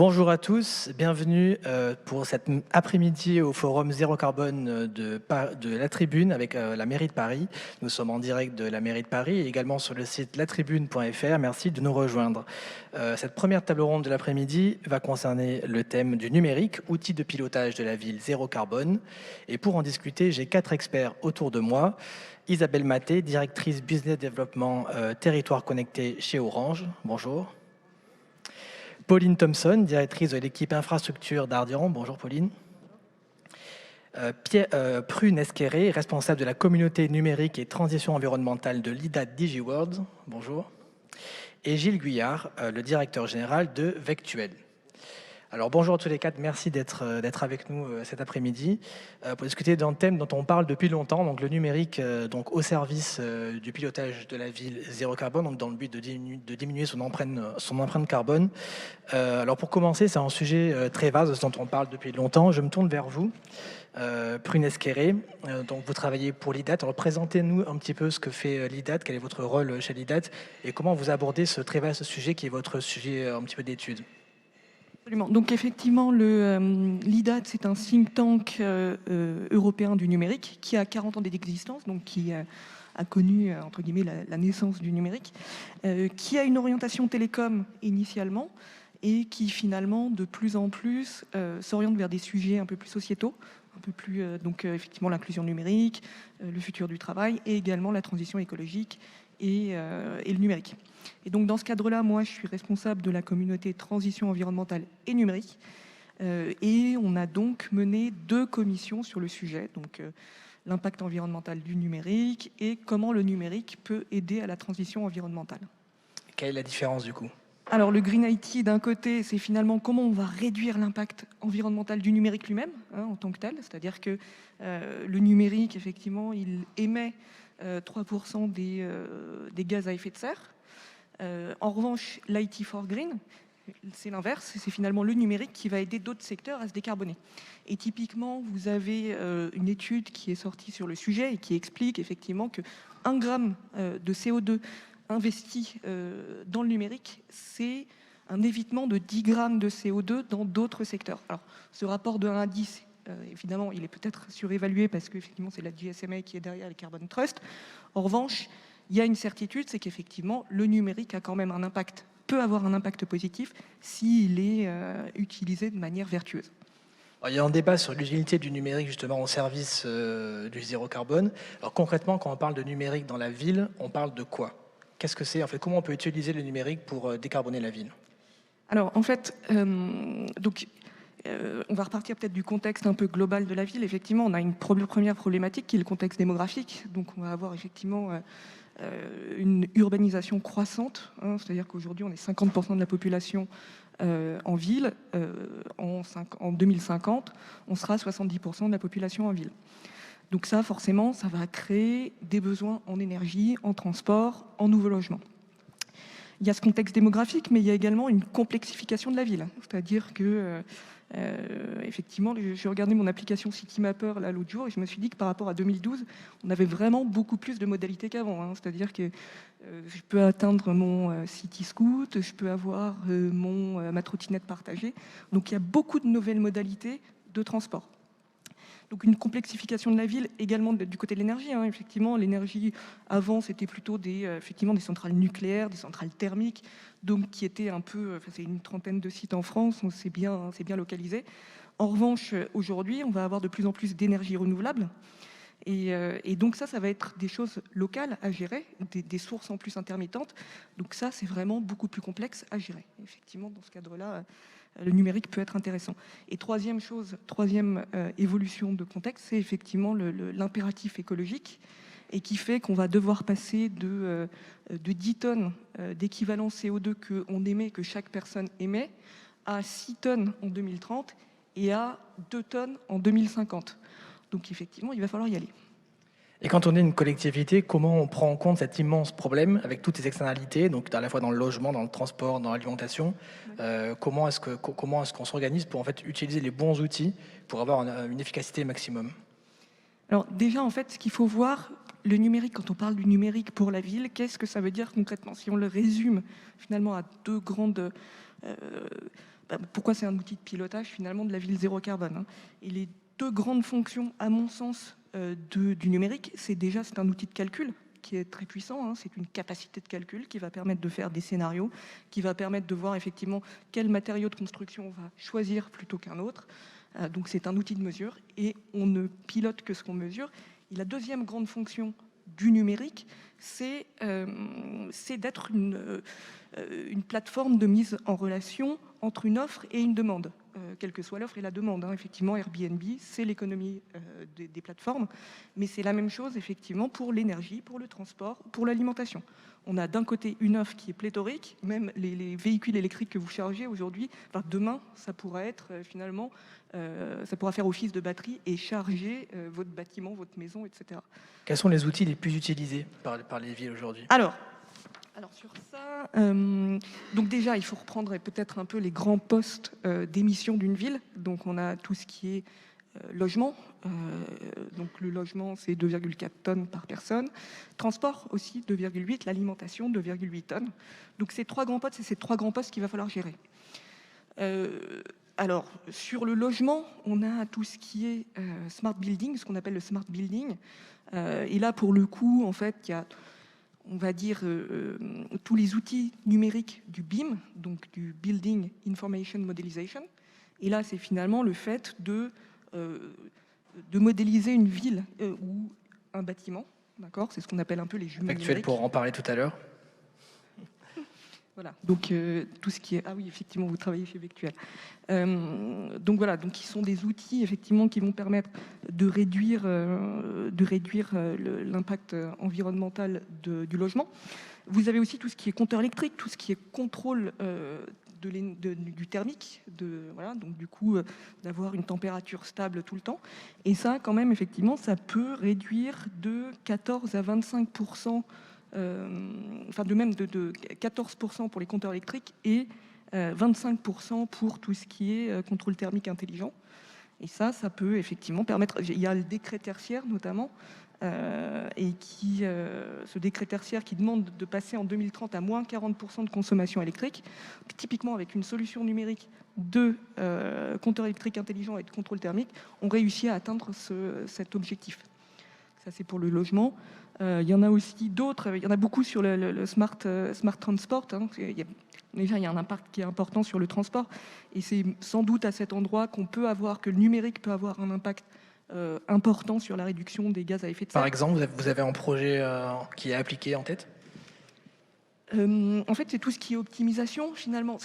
Bonjour à tous, bienvenue pour cet après-midi au forum Zéro Carbone de la Tribune avec la mairie de Paris. Nous sommes en direct de la mairie de Paris et également sur le site latribune.fr. Merci de nous rejoindre. Cette première table ronde de l'après-midi va concerner le thème du numérique, outil de pilotage de la ville Zéro Carbone. Et pour en discuter, j'ai 4 experts autour de moi. Isabelle Maté, directrice Business Développement Territoire Connecté chez Orange. Bonjour. Pauline Thompson, directrice de l'équipe infrastructure d'Ardian. Bonjour Pauline. Prue Nesqueré, responsable de la communauté numérique et transition environnementale de l'IDAT DigiWorld. Bonjour. Et Gilles Guyard, le directeur général de Vectuel. Alors bonjour à tous les quatre, merci d'être avec nous cet après-midi pour discuter d'un thème dont on parle depuis longtemps, donc le numérique donc au service du pilotage de la ville zéro carbone, donc dans le but de diminuer son empreinte carbone. Alors pour commencer, c'est un sujet très vaste dont on parle depuis longtemps. Je me tourne vers vous, Prue Nesqueré, donc vous travaillez pour l'IDAT. Alors présentez-nous un petit peu ce que fait l'IDAT, quel est votre rôle chez l'IDAT et comment vous abordez ce très vaste sujet qui est votre sujet un petit peu d'étude. Absolument. Donc effectivement, l'IDAT, c'est un think tank européen du numérique qui a 40 ans d'existence, donc qui a connu, entre guillemets, la naissance du numérique, qui a une orientation télécom initialement et qui finalement, de plus en plus, s'oriente vers des sujets un peu plus sociétaux, un peu plus, effectivement, l'inclusion numérique, le futur du travail et également la transition écologique et le numérique. Et donc dans ce cadre-là, moi je suis responsable de la communauté transition environnementale et numérique et on a donc mené 2 commissions sur le sujet, donc l'impact environnemental du numérique et comment le numérique peut aider à la transition environnementale. Quelle est la différence du coup ? Alors le Green IT d'un côté, c'est finalement comment on va réduire l'impact environnemental du numérique lui-même en tant que tel, c'est-à-dire que le numérique effectivement il émet 3% des gaz à effet de serre. En revanche, l'IT for Green, c'est l'inverse, c'est finalement le numérique qui va aider d'autres secteurs à se décarboner. Et typiquement, vous avez une étude qui est sortie sur le sujet et qui explique effectivement que 1 gramme de CO2 investi dans le numérique, c'est un évitement de 10 grammes de CO2 dans d'autres secteurs. Alors, ce rapport de 1 à 10, évidemment, il est peut-être surévalué parce qu'effectivement, c'est la GSMA qui est derrière les Carbon Trust. En revanche, il y a une certitude, c'est qu'effectivement, le numérique a quand même un impact, peut avoir un impact positif s'il est utilisé de manière vertueuse. Alors, il y a un débat sur l'utilité du numérique justement au service du zéro carbone. Alors concrètement, quand on parle de numérique dans la ville, on parle de quoi ? Qu'est-ce que c'est ? En fait, comment on peut utiliser le numérique pour décarboner la ville ? Alors en fait, on va repartir peut-être du contexte un peu global de la ville. Effectivement, on a une première problématique qui est le contexte démographique. Donc on va avoir effectivement une urbanisation croissante, c'est-à-dire qu'aujourd'hui on est 50% de la population en ville, en 2050 on sera 70% de la population en ville. Donc ça forcément ça va créer des besoins en énergie, en transport, en nouveaux logements. Il y a ce contexte démographique, mais il y a également une complexification de la ville, c'est-à-dire que effectivement, j'ai regardé mon application Citymapper là l'autre jour et je me suis dit que par rapport à 2012, on avait vraiment beaucoup plus de modalités qu'avant. C'est-à-dire que je peux atteindre mon Cityscoot, je peux avoir ma trottinette partagée. Donc il y a beaucoup de nouvelles modalités de transport. Donc une complexification de la ville également du côté de l'énergie. Effectivement, l'énergie avant c'était plutôt des centrales nucléaires, des centrales thermiques, donc qui étaient un peu, c'est une trentaine de sites en France, donc c'est bien localisé. En revanche, aujourd'hui, on va avoir de plus en plus d'énergie renouvelable. Et donc ça va être des choses locales à gérer, des sources en plus intermittentes. Donc ça, c'est vraiment beaucoup plus complexe à gérer. Effectivement, dans ce cadre-là, le numérique peut être intéressant. Et troisième évolution de contexte, c'est effectivement l'impératif écologique et qui fait qu'on va devoir passer de 10 tonnes d'équivalent CO2 que chaque personne émet à 6 tonnes en 2030 et à 2 tonnes en 2050. Donc effectivement, il va falloir y aller. Et quand on est une collectivité, comment on prend en compte cet immense problème avec toutes les externalités, donc à la fois dans le logement, dans le transport, dans l'alimentation, comment est-ce qu'on s'organise pour en fait utiliser les bons outils pour avoir une efficacité maximum ? Alors déjà, en fait, ce qu'il faut voir, le numérique, quand on parle du numérique pour la ville, qu'est-ce que ça veut dire concrètement ? Si on le résume finalement à 2 grandes pourquoi c'est un outil de pilotage finalement de la ville zéro carbone, hein. Et les deux grandes fonctions, à mon sens, du numérique, c'est un outil de calcul qui est très puissant, hein. C'est une capacité de calcul qui va permettre de faire des scénarios, qui va permettre de voir effectivement quel matériau de construction on va choisir plutôt qu'un autre. Donc c'est un outil de mesure et on ne pilote que ce qu'on mesure. Et la deuxième grande fonction du numérique, c'est d'être une plateforme de mise en relation entre une offre et une demande, quelle que soit l'offre et la demande, hein. Effectivement, Airbnb, c'est l'économie des plateformes, mais c'est la même chose effectivement pour l'énergie, pour le transport, pour l'alimentation. On a d'un côté une offre qui est pléthorique, même les véhicules électriques que vous chargez aujourd'hui, enfin, demain, ça pourra être finalement, ça pourra faire office de batterie et charger votre bâtiment, votre maison, etc. Quels sont les outils les plus utilisés par les villes aujourd'hui? Alors sur ça, donc déjà, il faut reprendre peut-être un peu les grands postes d'émission d'une ville. Donc on a tout ce qui est logement. Donc le logement, c'est 2,4 tonnes par personne. Transport aussi, 2,8. L'alimentation, 2,8 tonnes. Donc ces trois grands postes, c'est ces trois grands postes qu'il va falloir gérer. Alors, sur le logement, on a tout ce qui est smart building, ce qu'on appelle le smart building. Et là, pour le coup, en fait, il y a, on va dire, tous les outils numériques du BIM, donc du Building Information Modelization. Et là, c'est finalement le fait de modéliser une ville ou un bâtiment. D'accord, c'est ce qu'on appelle un peu les jumeaux Vectuel numériques. pour en parler tout à l'heure. Voilà, donc tout ce qui est... Ah oui, effectivement, vous travaillez chez Vectuel. Donc voilà, donc ils sont des outils effectivement qui vont permettre de réduire l'impact environnemental du logement. Vous avez aussi tout ce qui est compteur électrique, tout ce qui est contrôle du thermique, voilà, donc du coup d'avoir une température stable tout le temps. Et ça, quand même, effectivement, ça peut réduire de 14 à 25%, enfin de 14% pour les compteurs électriques et 25% pour tout ce qui est contrôle thermique intelligent. Et ça peut effectivement permettre... Il y a le décret tertiaire notamment, et ce décret tertiaire qui demande de passer en 2030 à moins 40% de consommation électrique. Typiquement, avec une solution numérique de compteur électrique intelligent et de contrôle thermique, on réussit à atteindre cet objectif. Ça, c'est pour le logement. Il y en a aussi d'autres. Il y en a beaucoup sur le smart transport, hein. Déjà, il y a un impact qui est important sur le transport. Et c'est sans doute à cet endroit que le numérique peut avoir un impact important sur la réduction des gaz à effet de serre. Par exemple, vous avez un projet qui est appliqué en tête? En fait, c'est tout ce qui est optimisation, finalement.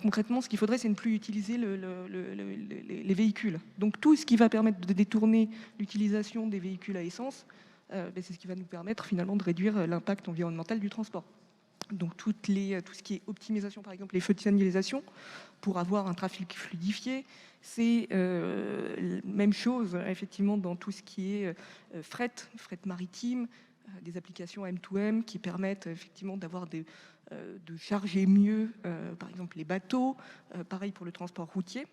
Concrètement, ce qu'il faudrait, c'est ne plus utiliser les véhicules. Donc, tout ce qui va permettre de détourner l'utilisation des véhicules à essence, c'est ce qui va nous permettre, finalement, de réduire l'impact environnemental du transport. Donc, tout ce qui est optimisation, par exemple, les feux de signalisation, pour avoir un trafic fluidifié. C'est même chose, effectivement, dans tout ce qui est fret maritime, des applications M2M qui permettent effectivement de charger mieux, par exemple, les bateaux, pareil pour le transport routier.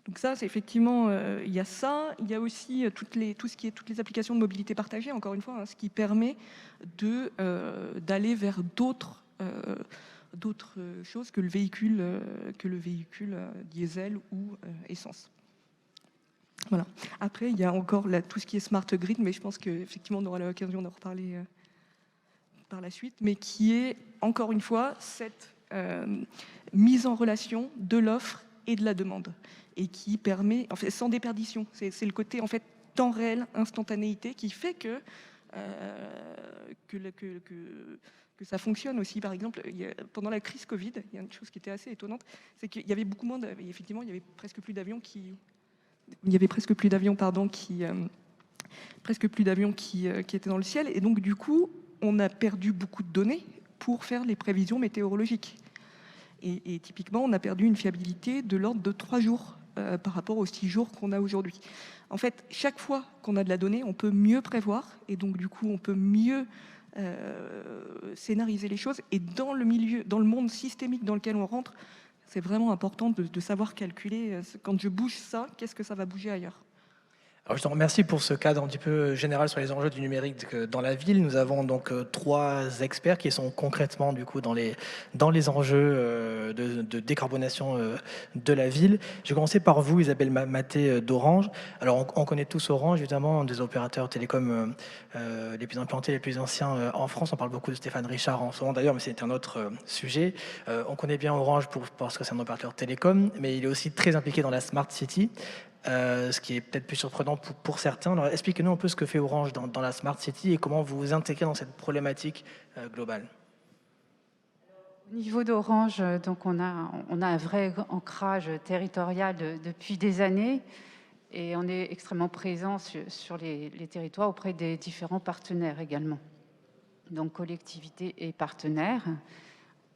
Donc ça, c'est effectivement, il y a ça. Il y a aussi toutes les applications de mobilité partagée, encore une fois, hein, ce qui permet d'aller vers d'autres choses que le véhicule diesel ou essence. Voilà. Après, il y a encore tout ce qui est smart grid, mais je pense qu'effectivement, on aura l'occasion d'en reparler par la suite, mais qui est, encore une fois, cette mise en relation de l'offre et de la demande, et qui permet, en fait, sans déperdition. C'est le côté, en fait, temps réel, instantanéité, qui fait que ça fonctionne aussi. Par exemple, pendant la crise Covid, il y a une chose qui était assez étonnante, c'est qu'il y avait beaucoup moins effectivement, il y avait presque plus d'avions qui étaient dans le ciel, et donc du coup, on a perdu beaucoup de données pour faire les prévisions météorologiques. Et typiquement, on a perdu une fiabilité de l'ordre de 3 jours par rapport aux 6 jours qu'on a aujourd'hui. En fait, chaque fois qu'on a de la donnée, on peut mieux prévoir, et donc du coup, on peut mieux scénariser les choses. Et dans le monde systémique dans lequel on rentre, c'est vraiment important de savoir calculer, quand je bouge ça, qu'est-ce que ça va bouger ailleurs. Alors, je te remercie pour ce cadre un petit peu général sur les enjeux du numérique dans la ville. Nous avons donc 3 experts qui sont concrètement du coup dans les enjeux de décarbonation de la ville. Je vais commencer par vous, Isabelle Maté d'Orange. Alors, on connaît tous Orange, évidemment, un des opérateurs télécoms les plus implantés, les plus anciens en France. On parle beaucoup de Stéphane Richard en ce moment d'ailleurs, mais c'est un autre sujet. On connaît bien Orange parce que c'est un opérateur télécom, mais il est aussi très impliqué dans la Smart City. Ce qui est peut-être plus surprenant pour certains. Alors, expliquez-nous un peu ce que fait Orange dans la Smart City et comment vous vous intégrez dans cette problématique globale. Au niveau d'Orange, donc on a un vrai ancrage territorial depuis des années et on est extrêmement présent sur les territoires auprès des différents partenaires également. Donc collectivités et partenaires.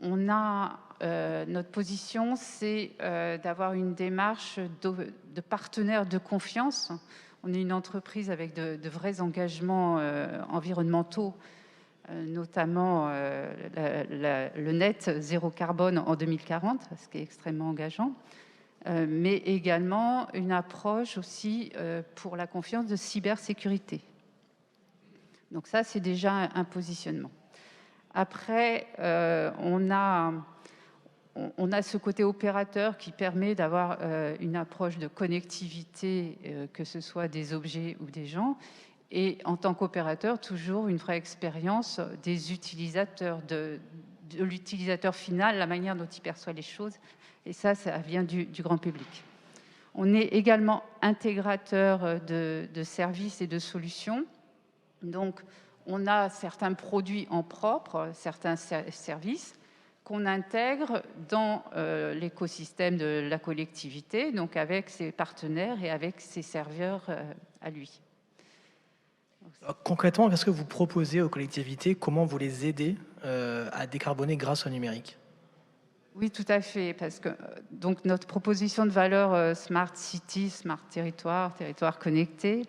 On a notre position, c'est d'avoir une démarche de partenaire de confiance. On est une entreprise avec de vrais engagements environnementaux, notamment le net zéro carbone en 2040, ce qui est extrêmement engageant, mais également une approche aussi pour la confiance de cybersécurité. Donc ça, c'est déjà un positionnement. Après, on a ce côté opérateur qui permet d'avoir une approche de connectivité, que ce soit des objets ou des gens, et en tant qu'opérateur, toujours une vraie expérience des utilisateurs, de l'utilisateur final, la manière dont il perçoit les choses, et ça vient du grand public. On est également intégrateur de services et de solutions, donc on a certains produits en propre, certains services qu'on intègre dans l'écosystème de la collectivité, donc avec ses partenaires et avec ses serveurs à lui. Concrètement, qu'est-ce que vous proposez aux collectivités? Comment vous les aidez à décarboner grâce au numérique? Oui, tout à fait, parce que donc notre proposition de valeur Smart City, Smart Territoire, territoire connecté,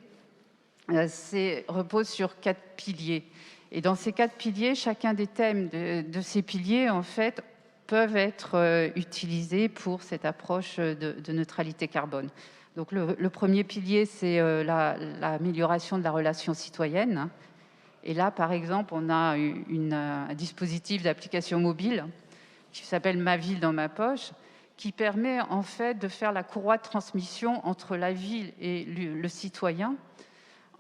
repose sur 4 piliers. Et dans ces 4 piliers, chacun des thèmes de ces piliers, en fait, peuvent être utilisés pour cette approche de neutralité carbone. Donc le premier pilier, c'est l'amélioration de la relation citoyenne. Et là, par exemple, on a un dispositif d'application mobile qui s'appelle Ma ville dans ma poche, qui permet en fait de faire la courroie de transmission entre la ville et le citoyen,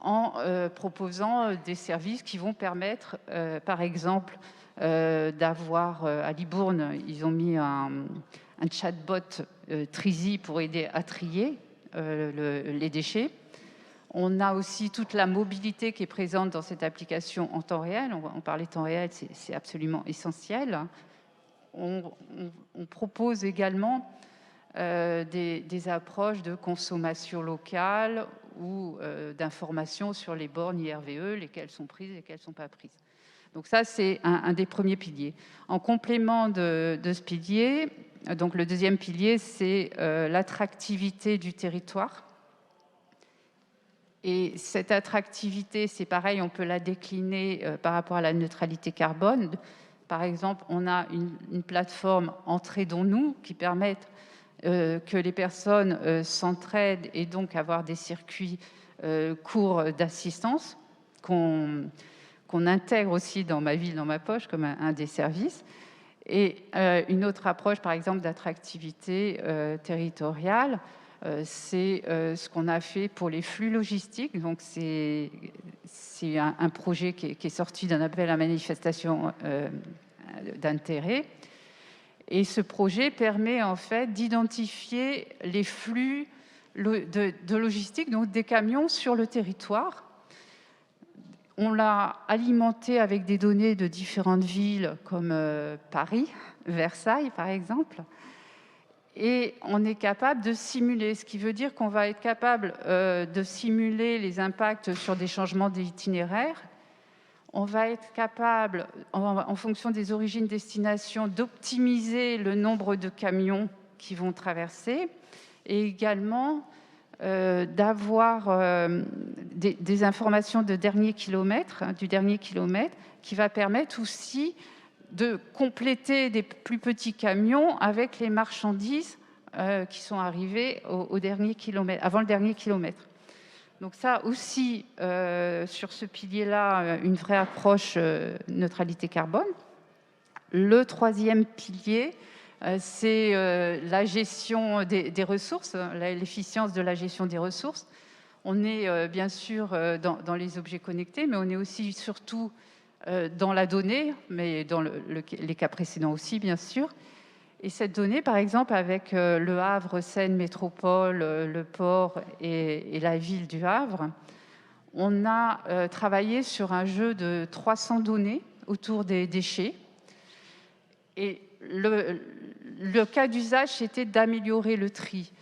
en proposant des services qui vont permettre, par exemple, d'avoir à Libourne, ils ont mis un chatbot Trizy pour aider à trier les déchets. On a aussi toute la mobilité qui est présente dans cette application en temps réel. On parlait temps réel, c'est absolument essentiel. On propose également des approches de consommation locale ou d'informations sur les bornes IRVE, lesquelles sont prises et lesquelles ne sont pas prises. Donc ça, c'est un des premiers piliers. En complément de ce pilier, donc le deuxième pilier, c'est l'attractivité du territoire. Et cette attractivité, c'est pareil, on peut la décliner par rapport à la neutralité carbone. Par exemple, on a une plateforme Entraidons-nous qui permet que les personnes s'entraident et donc avoir des circuits courts d'assistance qu'on intègre aussi dans Ma ville, dans ma poche comme un des services. Et une autre approche, par exemple, d'attractivité territoriale, c'est ce qu'on a fait pour les flux logistiques. Donc, c'est un projet qui est sorti d'un appel à manifestation d'intérêt. Et ce projet permet en fait d'identifier les flux de logistique, donc des camions sur le territoire. On l'a alimenté avec des données de différentes villes comme Paris, Versailles par exemple. Et on est capable de simuler, ce qui veut dire qu'on va être capable de simuler les impacts sur des changements d'itinéraire. On va être capable, en fonction des origines-destinations, d'optimiser le nombre de camions qui vont traverser et également d'avoir des informations de dernier kilomètre, du dernier kilomètre, qui va permettre aussi de compléter des plus petits camions avec les marchandises qui sont arrivées au dernier kilomètre, avant le dernier kilomètre. Donc ça aussi, sur ce pilier-là, une vraie approche neutralité carbone. Le troisième pilier, c'est la gestion des ressources, l'efficience de la gestion des ressources. On est bien sûr dans les objets connectés, mais on est aussi surtout dans la donnée, mais dans les cas précédents aussi, bien sûr. Et cette donnée, par exemple, avec le Havre, Seine Métropole, le port et la ville du Havre, on a travaillé sur un jeu de 300 données autour des déchets. Et le cas d'usage, c'était d'améliorer le tri.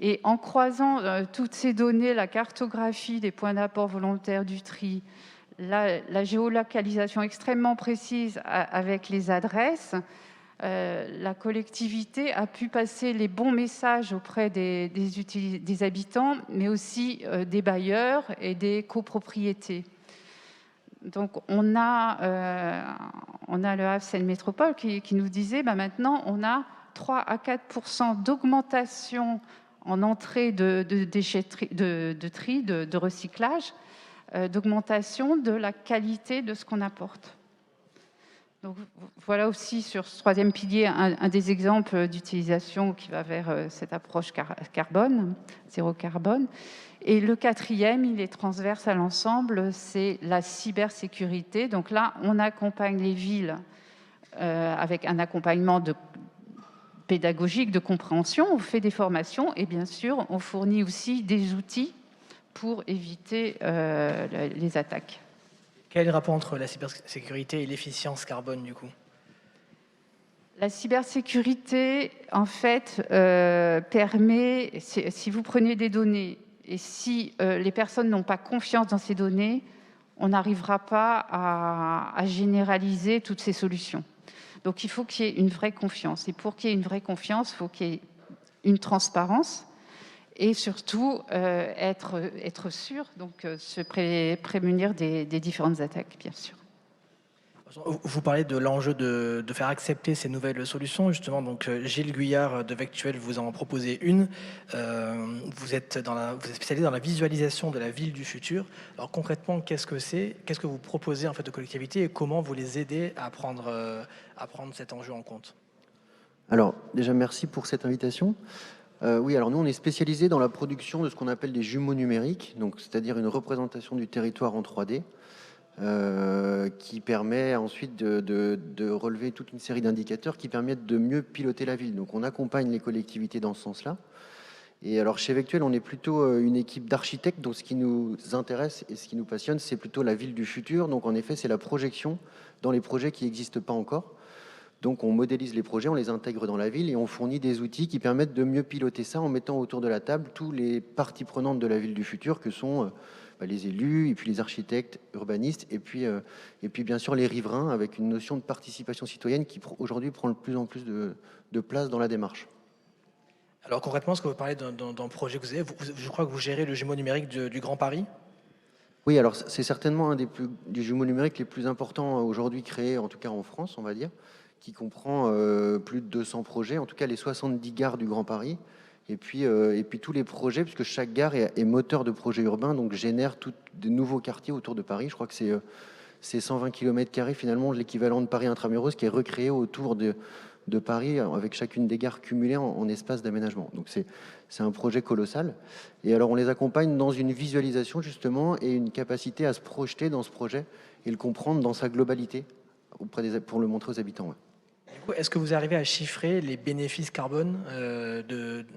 Et en croisant toutes ces données, la cartographie des points d'apport volontaire du tri, la géolocalisation extrêmement précise avec les adresses, la collectivité a pu passer les bons messages auprès des habitants, mais aussi des bailleurs et des copropriétés. Donc, on a le Havre Seine Métropole qui nous disait maintenant, on a 3 à 4% d'augmentation en entrée de déchetterie, de tri, de recyclage, d'augmentation de la qualité de ce qu'on apporte. Donc, voilà aussi sur ce troisième pilier un des exemples d'utilisation qui va vers cette approche carbone, zéro carbone. Et le quatrième, il est transverse à l'ensemble, c'est la cybersécurité. Donc là, on accompagne les villes avec un accompagnement pédagogique, de compréhension, on fait des formations et bien sûr, on fournit aussi des outils pour éviter les attaques. Quel est le rapport entre la cybersécurité et l'efficience carbone, du coup? La cybersécurité, en fait, permet, si vous prenez des données et si les personnes n'ont pas confiance dans ces données, on n'arrivera pas à généraliser toutes ces solutions. Donc, il faut qu'il y ait une vraie confiance. Et pour qu'il y ait une vraie confiance, il faut qu'il y ait une transparence et surtout être sûr, donc se prémunir des différentes attaques, bien sûr. Vous parlez de l'enjeu de faire accepter ces nouvelles solutions, justement. Donc, Gilles Guyard de Vectuel vous en proposez une. Vous êtes spécialisé dans la visualisation de la ville du futur. Alors concrètement, qu'est-ce que c'est? Qu'est-ce que vous proposez en fait aux collectivités et comment vous les aidez à prendre cet enjeu en compte? Alors, déjà, merci pour cette invitation. Oui, alors nous, on est spécialisé dans la production de ce qu'on appelle des jumeaux numériques, donc c'est-à-dire une représentation du territoire en 3D. Qui permet ensuite de relever toute une série d'indicateurs qui permettent de mieux piloter la ville. Donc on accompagne les collectivités dans ce sens-là. Et alors chez Vectuel, on est plutôt une équipe d'architectes, donc ce qui nous intéresse et ce qui nous passionne, c'est plutôt la ville du futur. Donc en effet, c'est la projection dans les projets qui n'existent pas encore. Donc on modélise les projets, on les intègre dans la ville et on fournit des outils qui permettent de mieux piloter ça en mettant autour de la table tous les parties prenantes de la ville du futur que sont les élus, et puis les architectes, urbanistes, et puis bien sûr les riverains, avec une notion de participation citoyenne qui aujourd'hui prend de plus en plus de place dans la démarche. Alors concrètement, est-ce que vous parlez d'un projet que vous avez? Je crois que vous gérez le jumeau numérique du Grand Paris. Oui, alors c'est certainement un des jumeaux numériques les plus importants aujourd'hui créés, en tout cas en France, on va dire, qui comprend plus de 200 projets, en tout cas les 70 gares du Grand Paris, et puis tous les projets, puisque chaque gare est moteur de projet urbain, donc génère de nouveaux quartiers autour de Paris. Je crois que c'est 120 km² finalement, l'équivalent de Paris Intramuros, qui est recréé autour de Paris, avec chacune des gares cumulées en espace d'aménagement. Donc c'est un projet colossal. Et alors on les accompagne dans une visualisation justement et une capacité à se projeter dans ce projet et le comprendre dans sa globalité pour le montrer aux habitants. Ouais. Est-ce que vous arrivez à chiffrer les bénéfices carbone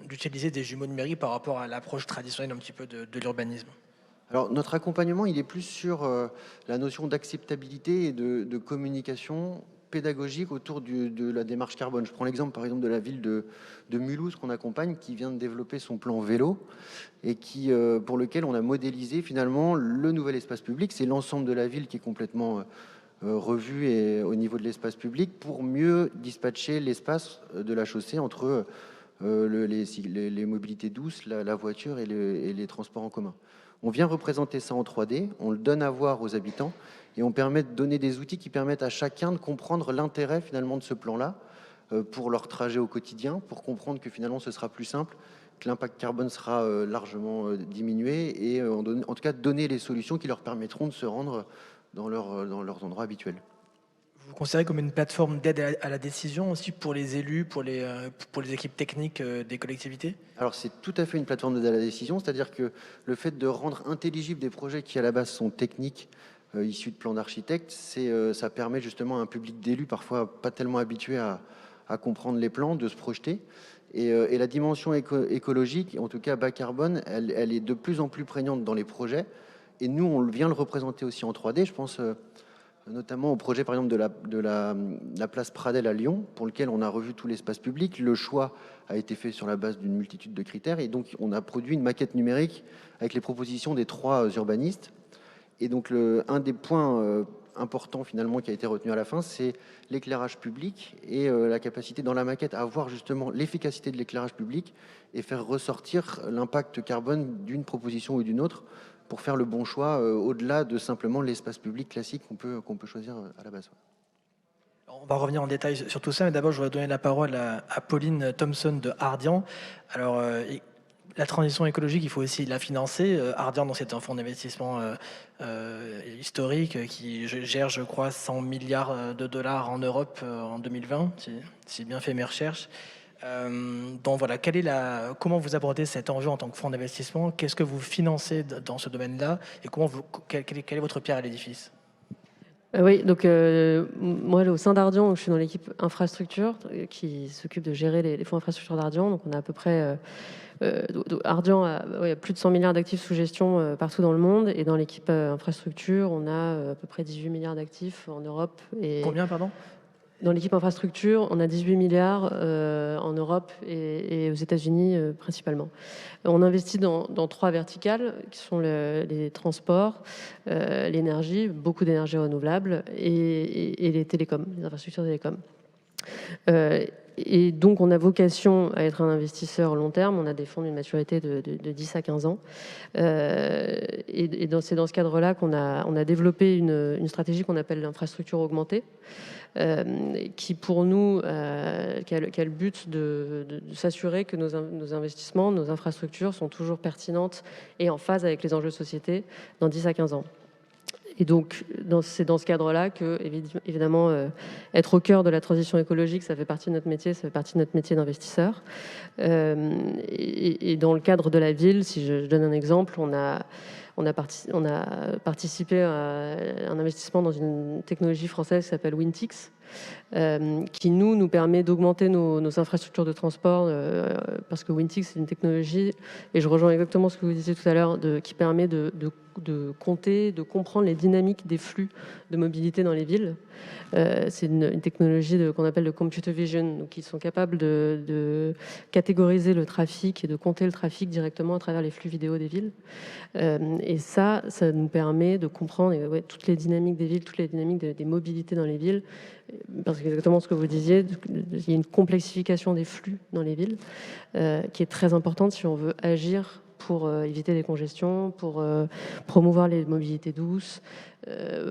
d'utiliser des jumeaux numériques par rapport à l'approche traditionnelle un petit peu de l'urbanisme? Alors notre accompagnement, il est plus sur la notion d'acceptabilité et de communication pédagogique autour de la démarche carbone. Je prends l'exemple par exemple de la ville de Mulhouse qu'on accompagne, qui vient de développer son plan vélo et pour lequel on a modélisé finalement le nouvel espace public. C'est l'ensemble de la ville qui est complètement revu et au niveau de l'espace public pour mieux dispatcher l'espace de la chaussée entre les mobilités douces, la voiture et les transports en commun. On vient représenter ça en 3D, on le donne à voir aux habitants et on permet de donner des outils qui permettent à chacun de comprendre l'intérêt finalement de ce plan-là pour leur trajet au quotidien, pour comprendre que finalement ce sera plus simple que l'impact carbone sera largement diminué et en tout cas donner les solutions qui leur permettront de se rendre dans leurs endroits habituels. Vous considérez comme une plateforme d'aide à la décision aussi pour les élus, pour les équipes techniques des collectivités? Alors c'est tout à fait une plateforme d'aide à la décision, c'est-à-dire que le fait de rendre intelligibles des projets qui à la base sont techniques, issus de plans d'architectes, ça permet justement à un public d'élus parfois pas tellement habitué à comprendre les plans, de se projeter. Et la dimension écologique, en tout cas bas carbone, elle est de plus en plus prégnante dans les projets. Et nous, on vient le représenter aussi en 3D. Je pense notamment au projet, par exemple, de la place Pradel à Lyon, pour lequel on a revu tout l'espace public. Le choix a été fait sur la base d'une multitude de critères. Et donc, on a produit une maquette numérique avec les propositions des 3 urbanistes. Et donc, un des points importants, finalement, qui a été retenu à la fin, c'est l'éclairage public et la capacité dans la maquette à voir justement l'efficacité de l'éclairage public et faire ressortir l'impact carbone d'une proposition ou d'une autre pour faire le bon choix au-delà de simplement l'espace public classique qu'on peut choisir à la base. On va revenir en détail sur tout ça, mais d'abord, je voudrais donner la parole à Pauline Thompson de Ardian. Alors, la transition écologique, il faut aussi la financer. Ardian, c'est un fonds d'investissement historique qui gère, je crois, 100 milliards de dollars en Europe en 2020, si j'ai bien fait mes recherches. Donc voilà, comment vous abordez cet enjeu en tant que fonds d'investissement? Qu'est-ce que vous financez dans ce domaine-là? Et quelle est votre pierre à l'édifice? Oui, donc moi, au sein d'Ardian, je suis dans l'équipe infrastructure qui s'occupe de gérer les fonds infrastructure d'Ardian. Donc on a à peu près... Ardian a plus de 100 milliards d'actifs sous gestion partout dans le monde. Et dans l'équipe infrastructure, on a à peu près 18 milliards d'actifs en Europe. Combien, pardon? Dans l'équipe infrastructure, on a 18 milliards en Europe et aux États-Unis principalement. On investit dans 3 verticales qui sont les transports, l'énergie, beaucoup d'énergie renouvelable et les télécoms, les infrastructures télécoms. Et donc, on a vocation à être un investisseur long terme. On a des fonds d'une maturité de 10 à 15 ans. Et c'est dans ce cadre-là qu'on a développé une stratégie qu'on appelle l'infrastructure augmentée, qui pour nous, qui a le but de s'assurer que nos investissements, nos infrastructures sont toujours pertinentes et en phase avec les enjeux de société dans 10 à 15 ans. Et donc, c'est dans ce cadre-là que, évidemment, être au cœur de la transition écologique, ça fait partie de notre métier, ça fait partie de notre métier d'investisseur. Et dans le cadre de la ville, si je donne un exemple, on a participé à un investissement dans une technologie française qui s'appelle Wintix, qui nous permet d'augmenter nos infrastructures de transport, parce que Wintix, c'est une technologie, et je rejoins exactement ce que vous disiez tout à l'heure, qui permet de compter, de comprendre les dynamiques des flux de mobilité dans les villes. C'est une technologie qu'on appelle le computer vision, donc ils sont capables de catégoriser le trafic et de compter le trafic directement à travers les flux vidéo des villes. Et ça nous permet de comprendre toutes les dynamiques des villes, toutes les dynamiques des mobilités dans les villes, parce que exactement ce que vous disiez, il y a une complexification des flux dans les villes qui est très importante si on veut agir pour éviter les congestions, pour promouvoir les mobilités douces,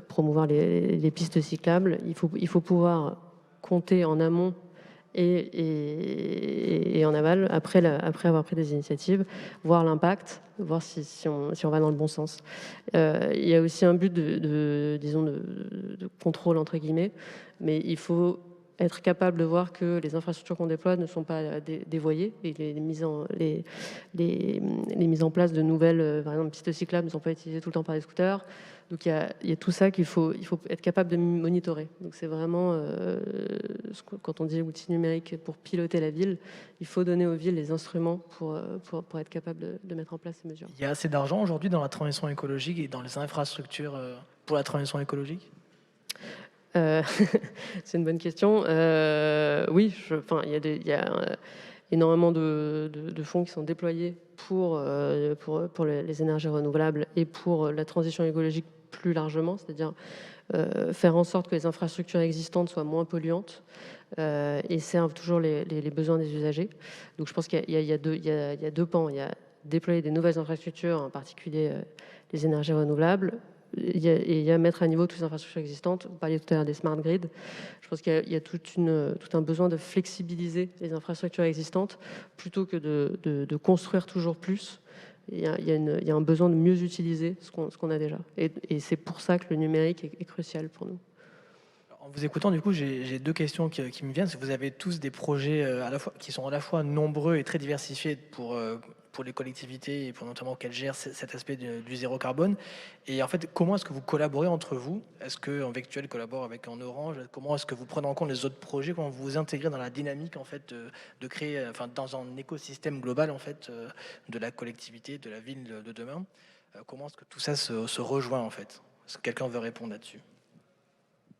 promouvoir les pistes cyclables. Il faut pouvoir compter en amont et en aval, après avoir pris des initiatives, voir l'impact, voir si on va dans le bon sens. Il y a aussi un but de contrôle, entre guillemets, mais il faut être capable de voir que les infrastructures qu'on déploie ne sont pas dévoyées et les mises en place de nouvelles, par exemple, pistes cyclables ne sont pas utilisées tout le temps par les scooters. Donc il y a tout ça qu'il faut être capable de monitorer. Donc c'est vraiment, quand on dit outils numériques pour piloter la ville, il faut donner aux villes les instruments pour être capable de mettre en place ces mesures. Il y a assez d'argent aujourd'hui dans la transition écologique et dans les infrastructures pour la transition écologique? C'est une bonne question. Oui, il y a énormément de fonds qui sont déployés pour les énergies renouvelables et pour la transition écologique plus largement, c'est-à-dire faire en sorte que les infrastructures existantes soient moins polluantes et servent toujours les besoins des usagers. Donc je pense qu'il y a 2 pans. Il y a déployer des nouvelles infrastructures, en particulier les énergies renouvelables, il y a à mettre à niveau toutes les infrastructures existantes. Vous parliez tout à l'heure des smart grids. Je pense qu'il y a tout un besoin de flexibiliser les infrastructures existantes plutôt que de construire toujours plus. Il y a un besoin de mieux utiliser ce qu'on a déjà. Et c'est pour ça que le numérique est crucial pour nous. En vous écoutant, du coup, j'ai deux questions qui me viennent. Vous avez tous des projets qui sont à la fois nombreux et très diversifiés pour les collectivités et pour notamment qu'elles gèrent cet aspect du zéro carbone. Et en fait, comment est-ce que vous collaborez entre vous? Est-ce que Vectuel collabore avec en Orange? Comment est-ce que vous prenez en compte les autres projets? Comment vous vous intégrez dans la dynamique en fait de créer, enfin, dans un écosystème global en fait de la collectivité, de la ville de demain? Comment est-ce que tout ça se rejoint en fait? Est-ce que quelqu'un veut répondre là-dessus?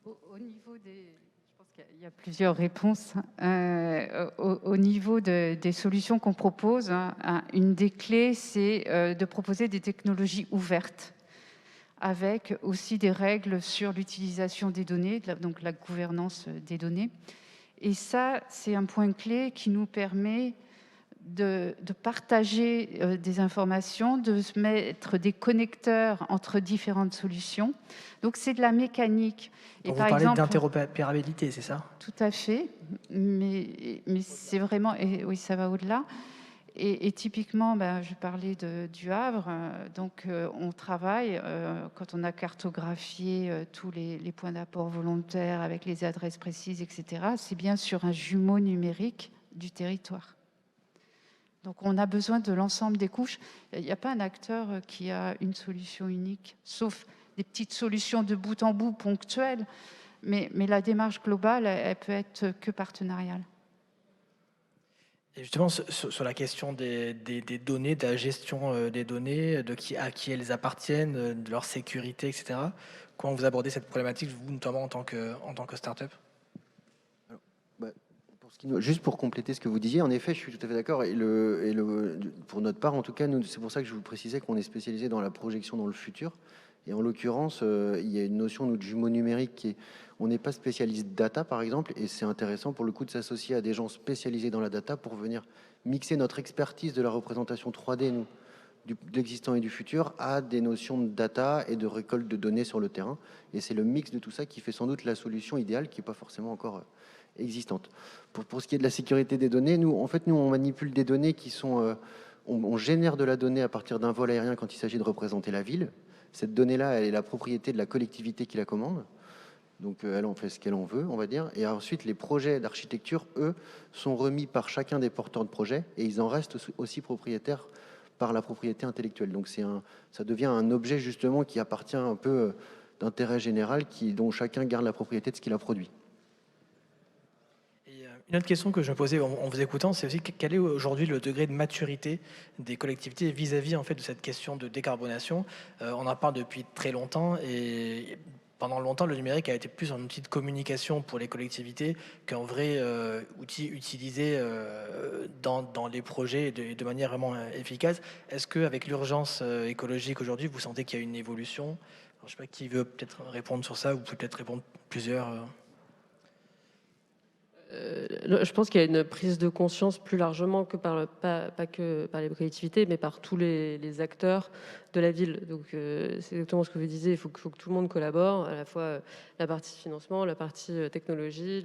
Au niveau des... Je pense qu'il y a plusieurs réponses. Au niveau des solutions qu'on propose, une des clés, c'est de proposer des technologies ouvertes, avec aussi des règles sur l'utilisation des données, donc la gouvernance des données. Et ça, c'est un point clé qui nous permet de partager des informations, de se mettre des connecteurs entre différentes solutions. Donc, c'est de la mécanique. Et vous parlez d'interopérabilité, c'est ça? Tout à fait, mais c'est vraiment... Et oui, ça va au-delà. Et typiquement, je parlais du Havre, donc on travaille, quand on a cartographié tous les points d'apport volontaires avec les adresses précises, etc., c'est bien sur un jumeau numérique du territoire. Donc on a besoin de l'ensemble des couches. Il n'y a pas un acteur qui a une solution unique, sauf des petites solutions de bout en bout ponctuelles, mais la démarche globale, elle peut être que partenariale. Et justement, sur la question des données, de la gestion des données, à qui elles appartiennent, de leur sécurité, etc., comment vous abordez cette problématique, vous, notamment en tant que start-up? Juste pour compléter ce que vous disiez, en effet, je suis tout à fait d'accord. Pour notre part, en tout cas, c'est pour ça que je vous précisais qu'on est spécialisé dans la projection dans le futur. Et en l'occurrence, il y a une notion de jumeau numérique on n'est pas spécialiste data, par exemple, et c'est intéressant pour le coup de s'associer à des gens spécialisés dans la data pour venir mixer notre expertise de la représentation 3D, nous, de l'existant et du futur, à des notions de data et de récolte de données sur le terrain. Et c'est le mix de tout ça qui fait sans doute la solution idéale, qui n'est pas forcément encore existante. Pour ce qui est de la sécurité des données, nous, on manipule des données qui sont... on génère de la donnée à partir d'un vol aérien quand il s'agit de représenter la ville. Cette donnée-là, elle est la propriété de la collectivité qui la commande. Donc, elle en fait ce qu'elle en veut, on va dire. Et ensuite, les projets d'architecture, eux, sont remis par chacun des porteurs de projets et ils en restent aussi propriétaires par la propriété intellectuelle. Donc, ça devient un objet, justement, qui appartient un peu d'intérêt général, dont chacun garde la propriété de ce qu'il a produit. Une autre question que je me posais en vous écoutant, c'est aussi quel est aujourd'hui le degré de maturité des collectivités vis-à-vis en fait de cette question de décarbonation. On en parle depuis très longtemps et pendant longtemps, le numérique a été plus un outil de communication pour les collectivités qu'un vrai outil utilisé dans les projets de manière vraiment efficace. Est-ce qu'avec l'urgence écologique aujourd'hui, vous sentez qu'il y a une évolution? Alors, je ne sais pas qui veut peut-être répondre sur ça, ou peut-être répondre plusieurs. Je pense qu'il y a une prise de conscience plus largement que pas que par les collectivités, mais par tous les acteurs de la ville. Donc c'est exactement ce que vous disiez, il faut que tout le monde collabore, à la fois la partie financement, la partie technologie,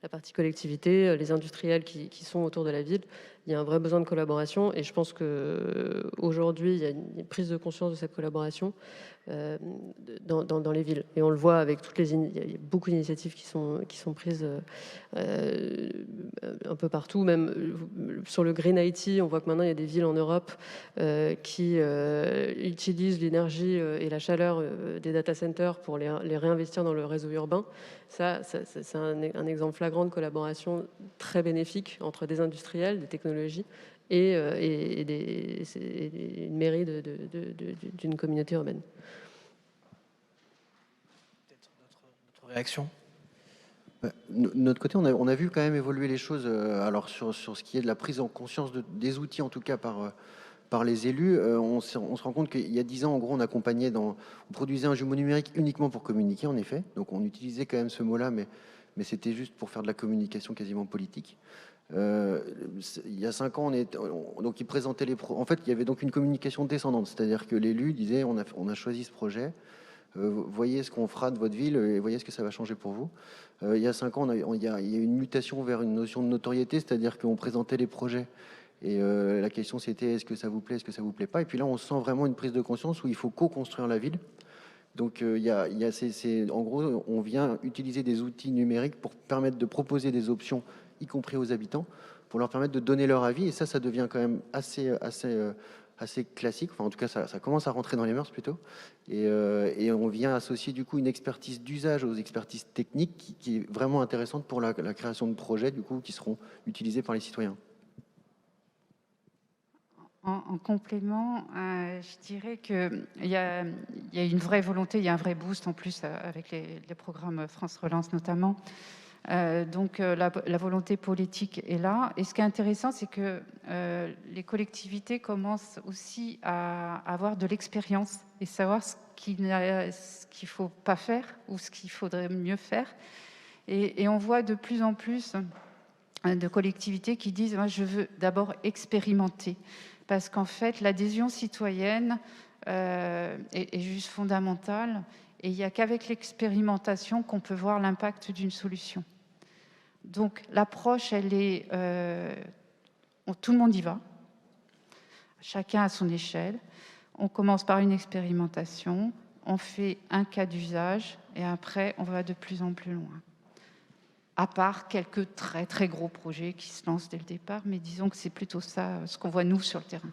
la partie collectivité, les industriels qui sont autour de la ville. Il y a un vrai besoin de collaboration et je pense qu'aujourd'hui, il y a une prise de conscience de cette collaboration dans les villes. Et on le voit avec il y a beaucoup d'initiatives qui sont prises un peu partout, même sur le Green IT, on voit que maintenant il y a des villes en Europe qui utilisent l'énergie et la chaleur des data centers pour les réinvestir dans le réseau urbain. Ça c'est un exemple flagrant de collaboration très bénéfique entre des industriels, des technologies et une mairie d'une communauté urbaine. Peut-être notre réaction? De notre côté, on a vu quand même évoluer les choses alors sur ce qui est de la prise en conscience des outils, en tout cas par les élus. On se rend compte qu'il y a 10 ans, en gros, on produisait un jumeau numérique uniquement pour communiquer, en effet. Donc on utilisait quand même ce mot-là, mais c'était juste pour faire de la communication quasiment politique. Il y a 5 ans, donc ils présentaient en fait, il y avait donc une communication descendante, c'est-à-dire que l'élu disait on a choisi ce projet, voyez ce qu'on fera de votre ville et voyez ce que ça va changer pour vous. Il y a 5 ans, il y a une mutation vers une notion de notoriété, c'est-à-dire qu'on présentait les projets et la question c'était est-ce que ça vous plaît, est-ce que ça vous plaît pas. Et puis là, on sent vraiment une prise de conscience où il faut co-construire la ville. Donc, en gros, on vient utiliser des outils numériques pour permettre de proposer des options, y compris aux habitants, pour leur permettre de donner leur avis. Et ça devient quand même assez classique. Enfin, en tout cas, ça commence à rentrer dans les mœurs plutôt. Et on vient associer du coup une expertise d'usage aux expertises techniques qui est vraiment intéressante pour la création de projets du coup qui seront utilisés par les citoyens. En complément, je dirais qu'il y a une vraie volonté, il y a un vrai boost en plus avec les programmes France Relance notamment. Donc la volonté politique est là. Et ce qui est intéressant, c'est que les collectivités commencent aussi à avoir de l'expérience et savoir ce qu'il ne faut pas faire ou ce qu'il faudrait mieux faire. Et on voit de plus en plus de collectivités qui disent « moi, je veux d'abord expérimenter ». Parce qu'en fait, l'adhésion citoyenne est juste fondamentale. Et il n'y a qu'avec l'expérimentation qu'on peut voir l'impact d'une solution. Donc l'approche, elle est... tout le monde y va. Chacun à son échelle. On commence par une expérimentation. On fait un cas d'usage. Et après, on va de plus en plus loin. À part quelques très très gros projets qui se lancent dès le départ, mais disons que c'est plutôt ça ce qu'on voit nous sur le terrain.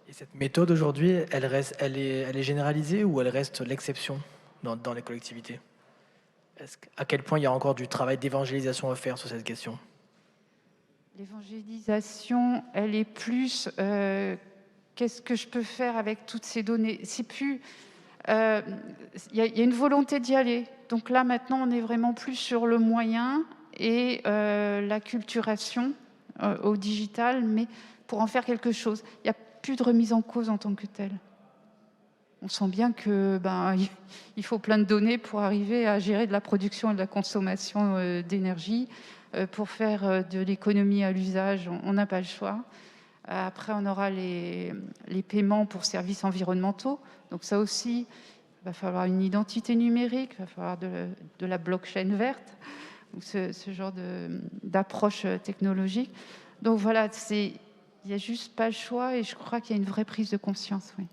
Et cette méthode aujourd'hui, elle est généralisée ou elle reste l'exception dans les collectivités? À quel point il y a encore du travail d'évangélisation à faire sur cette question? L'évangélisation, elle est plus qu'est-ce que je peux faire avec toutes ces données? C'est plus... Il y a une volonté d'y aller. Donc là, maintenant, on est vraiment plus sur le moyen et l'acculturation au digital, mais pour en faire quelque chose. Il n'y a plus de remise en cause en tant que telle. On sent bien que il faut plein de données pour arriver à gérer de la production et de la consommation d'énergie. Pour faire de l'économie à l'usage, on n'a pas le choix. Après, on aura les paiements pour services environnementaux. Donc ça aussi, il va falloir une identité numérique, il va falloir de la blockchain verte, ou ce genre d'approche technologique. Donc voilà, il n'y a juste pas le choix et je crois qu'il y a une vraie prise de conscience. Oui.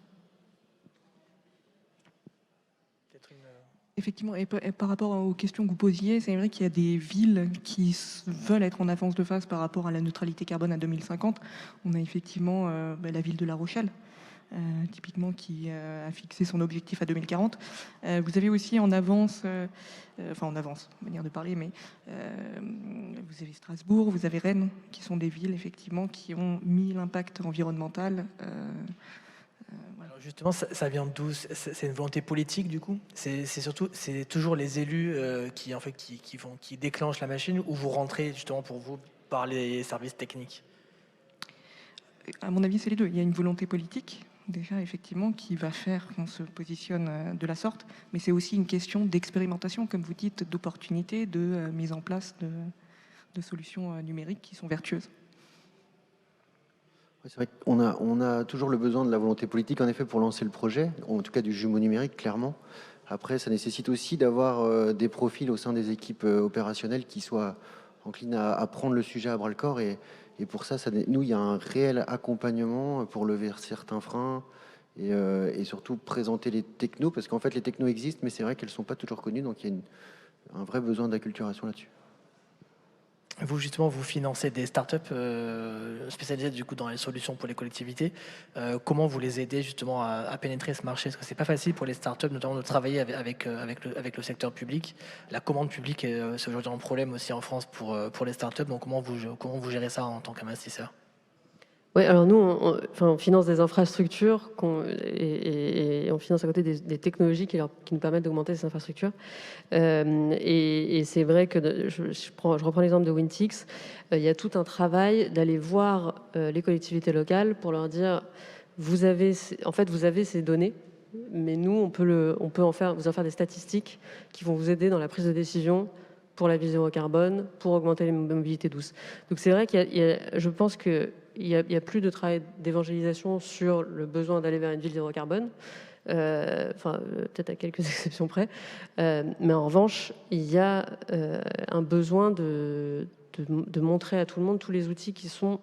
Effectivement, et par rapport aux questions que vous posiez, c'est vrai qu'il y a des villes qui veulent être en avance de phase par rapport à la neutralité carbone à 2050. On a effectivement la ville de La Rochelle, typiquement, qui a fixé son objectif à 2040. Vous avez aussi en avance, manière de parler, mais vous avez Strasbourg, vous avez Rennes, qui sont des villes, effectivement, qui ont mis l'impact environnemental. Alors justement, ça vient d'où? C'est une volonté politique du coup? C'est toujours les élus qui déclenchent la machine, ou vous rentrez justement pour vous par les services techniques? À mon avis, c'est les deux. Il y a une volonté politique, déjà, effectivement, qui va faire qu'on se positionne de la sorte, mais c'est aussi une question d'expérimentation, comme vous dites, d'opportunité, de mise en place de solutions numériques qui sont vertueuses. C'est vrai qu'on a toujours le besoin de la volonté politique, en effet, pour lancer le projet, en tout cas du jumeau numérique, clairement. Après, ça nécessite aussi d'avoir des profils au sein des équipes opérationnelles qui soient enclines à prendre le sujet à bras-le-corps. Et pour ça, nous, il y a un réel accompagnement pour lever certains freins et surtout présenter les technos, parce qu'en fait, les technos existent, mais c'est vrai qu'elles ne sont pas toujours connues, donc il y a un vrai besoin d'acculturation là-dessus. Vous, justement, vous financez des startups spécialisées du coup dans les solutions pour les collectivités. Comment vous les aidez justement à pénétrer ce marché? Parce que c'est pas facile pour les startups, notamment de travailler avec le secteur public. La commande publique, c'est aujourd'hui un problème aussi en France pour les startups. Donc comment vous gérez ça en tant qu'investisseur? Oui, alors nous, on finance des infrastructures et on finance à côté des technologies qui nous permettent d'augmenter ces infrastructures. Et c'est vrai que je reprends l'exemple de Wintix. Il y a tout un travail d'aller voir les collectivités locales pour leur dire vous avez ces données, mais nous, on peut vous en faire des statistiques qui vont vous aider dans la prise de décision pour la vie zéro carbone, pour augmenter les mobilités douces. Donc c'est vrai je pense qu'il y a plus de travail d'évangélisation sur le besoin d'aller vers une ville zéro carbone, peut-être à quelques exceptions près. Mais en revanche, il y a un besoin de montrer à tout le monde tous les outils qui sont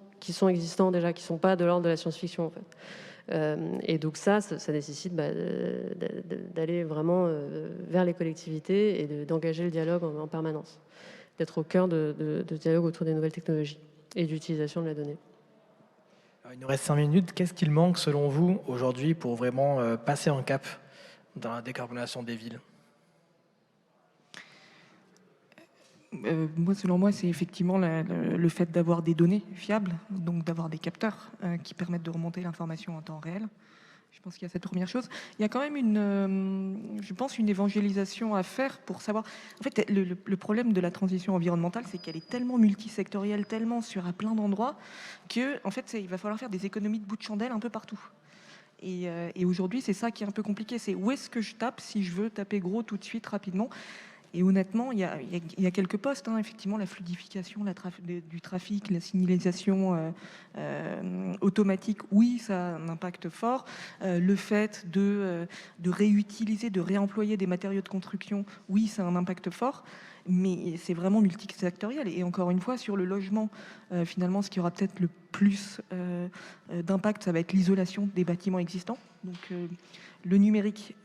existants déjà, qui ne sont pas de l'ordre de la science-fiction en fait. Et donc ça nécessite d'aller vraiment vers les collectivités et d'engager le dialogue en permanence, d'être au cœur de dialogue autour des nouvelles technologies et d'utilisation de la donnée. Alors, il nous reste 5 minutes. Qu'est-ce qu'il manque selon vous aujourd'hui pour vraiment passer un cap dans la décarbonation des villes ? Selon moi, c'est effectivement le fait d'avoir des données fiables, donc d'avoir des capteurs qui permettent de remonter l'information en temps réel. Je pense qu'il y a cette première chose. Il y a quand même une évangélisation à faire pour savoir. En fait, le problème de la transition environnementale, c'est qu'elle est tellement multisectorielle, tellement à plein d'endroits, que en fait, il va falloir faire des économies de bout de chandelle un peu partout. Et aujourd'hui, c'est ça qui est un peu compliqué. C'est où est-ce que je tape si je veux taper gros tout de suite, rapidement. Et honnêtement, il y a quelques postes, hein, effectivement, la fluidification du trafic, la signalisation automatique, oui, ça a un impact fort. Le fait de réutiliser, de réemployer des matériaux de construction, oui, ça a un impact fort. Mais c'est vraiment multisectoriel. Et encore une fois, sur le logement, finalement, ce qui aura peut-être le plus d'impact, ça va être l'isolation des bâtiments existants. Donc, le numérique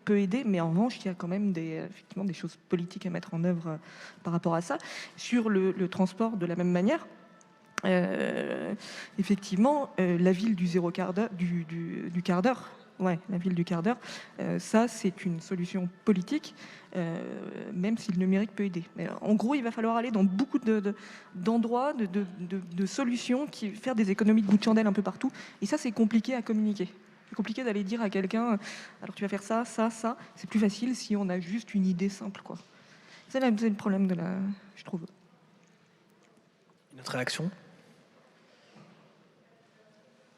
peut aider, mais en revanche, il y a quand même effectivement des choses politiques à mettre en œuvre par rapport à ça. Sur le transport, de la même manière, effectivement, la ville du quart d'heure, la ville du quart d'heure, ça, c'est une solution politique, même si le numérique peut aider. Mais en gros, il va falloir aller dans beaucoup d'endroits, de solutions, faire des économies de bout de chandelle un peu partout. Et ça, c'est compliqué à communiquer. C'est compliqué d'aller dire à quelqu'un, alors tu vas faire ça, ça, ça. C'est plus facile si on a juste une idée simple, quoi. C'est le problème je trouve. Une autre réaction ?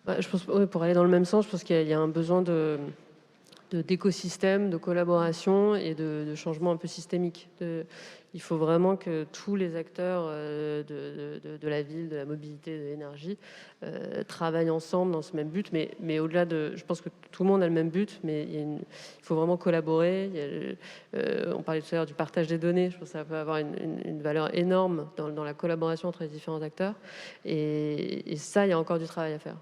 Je pense, pour aller dans le même sens, je pense qu'il y a un besoin d'écosystème, de collaboration et de changement un peu systémique. Il faut vraiment que tous les acteurs de la ville, de la mobilité, de l'énergie travaillent ensemble dans ce même but. Mais au-delà je pense que tout le monde a le même but, mais il faut vraiment collaborer. On parlait tout à l'heure du partage des données. Je pense que ça peut avoir une valeur énorme dans la collaboration entre les différents acteurs. Et ça, il y a encore du travail à faire.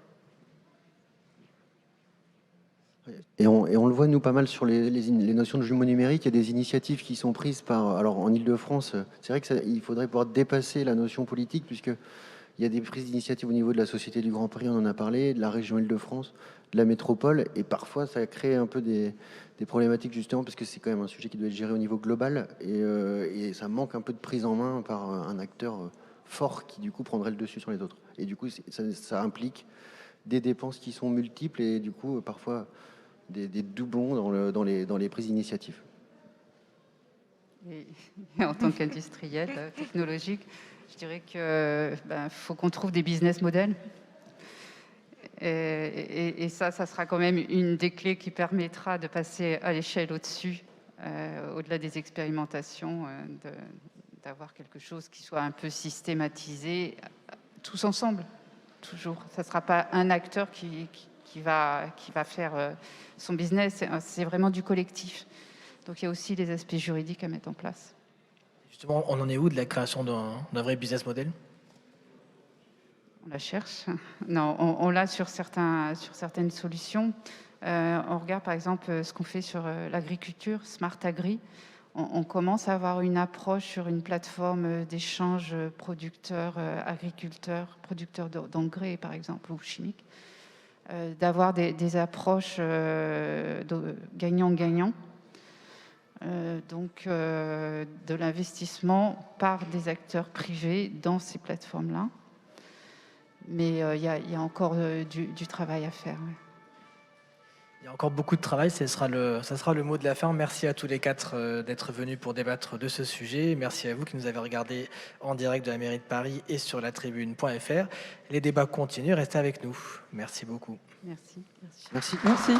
Et on le voit, nous, pas mal sur les notions de jumeaux numériques. Il y a des initiatives qui sont prises alors en Ile-de-France, c'est vrai qu'il faudrait pouvoir dépasser la notion politique, puisqu'il y a des prises d'initiatives au niveau de la Société du Grand Paris, on en a parlé, de la région Ile-de-France, de la métropole, et parfois ça crée un peu des problématiques, justement, parce que c'est quand même un sujet qui doit être géré au niveau global, et ça manque un peu de prise en main par un acteur fort qui, du coup, prendrait le dessus sur les autres. Et du coup, ça implique des dépenses qui sont multiples, et du coup, parfois des doublons dans les prises d'initiative. Et en tant qu'industriel technologique, je dirais que faut qu'on trouve des business models. Et ça sera quand même une des clés qui permettra de passer à l'échelle au-dessus, au-delà des expérimentations, d'avoir quelque chose qui soit un peu systématisé, tous ensemble, toujours. Ça ne sera pas un acteur qui va faire son business, c'est vraiment du collectif. Donc il y a aussi les aspects juridiques à mettre en place. Justement, on en est où de la création d'un vrai business model ? On la cherche. Non, on l'a sur certaines solutions. On regarde par exemple ce qu'on fait sur l'agriculture, Smart Agri. On commence à avoir une approche sur une plateforme d'échange producteurs-agriculteurs, producteurs d'engrais par exemple, ou chimiques. D'avoir des approches gagnant-gagnant, donc de l'investissement par des acteurs privés dans ces plateformes-là. Mais il y a encore du travail à faire. Ouais. Il y a encore beaucoup de travail, ça sera le mot de la fin. Merci à tous les quatre d'être venus pour débattre de ce sujet. Merci à vous qui nous avez regardés en direct de la mairie de Paris et sur latribune.fr. Les débats continuent, restez avec nous. Merci beaucoup. Merci. Merci. Merci.